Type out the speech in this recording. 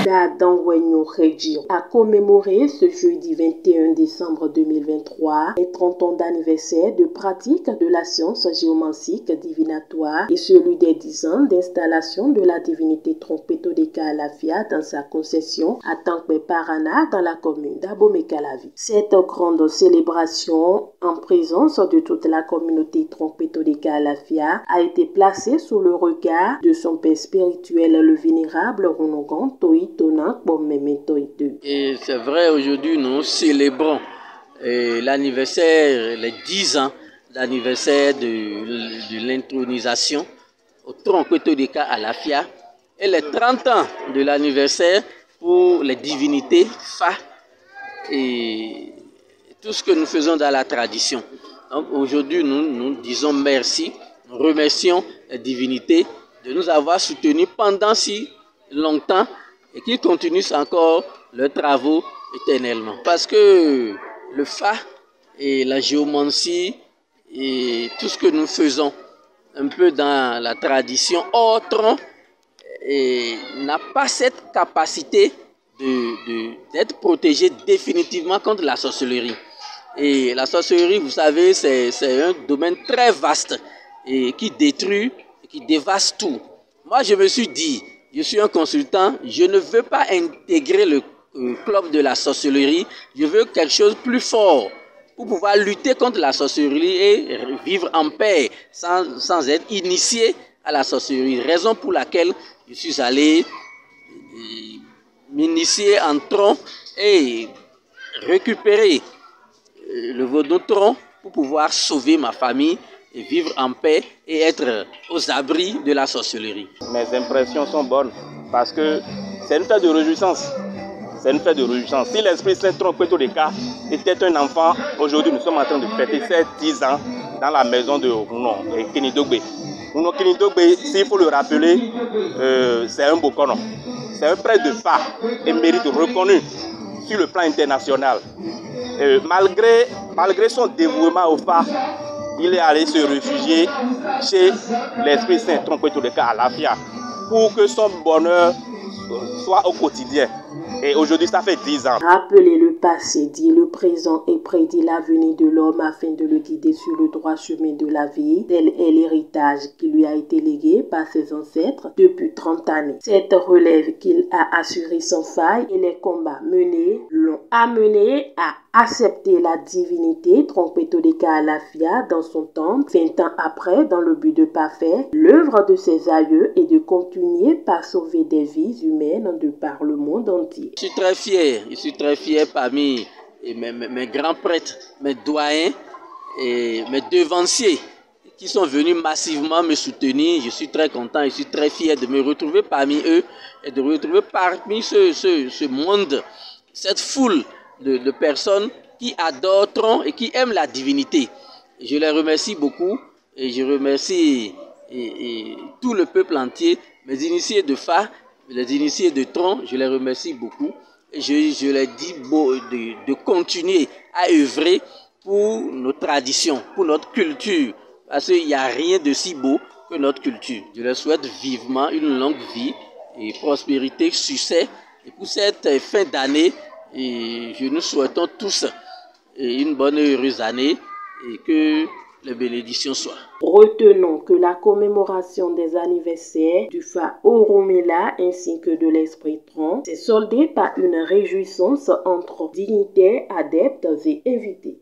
d'Adangwenyo Regio a commémoré ce jeudi 21 décembre 2023 les 30 ans d'anniversaire de pratique de la science géomancique divinatoire et celui des 10 ans d'installation de la divinité Trompetodeka Alafia dans sa concession à Tankwe Parana dans la commune d'Abomey-Calavi. Cette grande célébration en présence de toute la communauté Trompetodeka Alafia a été placée sous le regard de son père spirituel, le vénérable Ronogan Toïtona Bomeme-Toïte. Et c'est vrai, aujourd'hui nous célébrons l'anniversaire, les 10 ans d'anniversaire de l'intronisation au Trompetodeka Alafia et les 30 ans de l'anniversaire pour les divinités Fa et tout ce que nous faisons dans la tradition. Donc aujourd'hui nous disons merci, nous remercions les divinités de nous avoir soutenus pendant si longtemps et qu'ils continuent encore leurs travaux éternellement. Parce que le Fa et la géomancie et tout ce que nous faisons un peu dans la tradition autre n'a pas cette capacité d'être protégé définitivement contre la sorcellerie. Et la sorcellerie, vous savez, c'est un domaine très vaste et qui détruit, qui dévaste tout. Moi, je me suis dit, je suis un consultant, je ne veux pas intégrer le club de la sorcellerie, je veux quelque chose de plus fort pour pouvoir lutter contre la sorcellerie et vivre en paix sans être initié à la sorcellerie. Raison pour laquelle je suis allé m'initier en tronc et récupérer le vaudou-tronc pour pouvoir sauver ma famille et vivre en paix et être aux abris de la sorcellerie. Mes impressions sont bonnes parce que c'est une fête de réjouissance. C'est une fête de réjouissance. Si l'Esprit Saint Trompetodeka était un enfant, aujourd'hui nous sommes en train de fêter ses 10 ans dans la maison de Rounon et Kinidogbe. Rounon Kinidogbe, s'il faut le rappeler, c'est un Bokono. C'est un prêtre de Fa et mérite reconnu sur le plan international. Malgré son dévouement au Fa, il est allé se réfugier chez l'Esprit Saint Trompetodeka Alafia pour que son bonheur soit au quotidien. Et aujourd'hui, ça fait 10 ans. Rappeler le passé, dit le présent et prédit l'avenir de l'homme afin de le guider sur le droit chemin de la vie. Tel est l'héritage qui lui a été légué par ses ancêtres depuis 30 années. Cette relève qu'il a assurée sans faille et les combats menés l'ont amené à accepter la divinité Trompetodeka Alafia dans son temple 20 ans après dans le but de parfaire l'œuvre de ses aïeux et de continuer par sauver des vies humaines de par le monde entier. Je suis très fier parmi mes grands prêtres, mes doyens et mes devanciers qui sont venus massivement me soutenir. Je suis très content, je suis très fier de me retrouver parmi eux et de me retrouver parmi ce monde, cette foule de personnes qui adorent Tron et qui aiment la divinité. Je les remercie beaucoup et je remercie tout le peuple entier, mes initiés de Fa, les initiés de Tron, je les remercie beaucoup. Et je leur dis de continuer à œuvrer pour nos traditions, pour notre culture, parce qu'il n'y a rien de si beau que notre culture. Je leur souhaite vivement une longue vie et prospérité, succès. Et pour cette fin d'année, je nous souhaitons tous une bonne et heureuse année et que les bénédictions soient. Retenons que la commémoration des anniversaires du Fa Oromela ainsi que de l'Esprit Tron s'est soldée par une réjouissance entre dignitaires, adeptes et invités.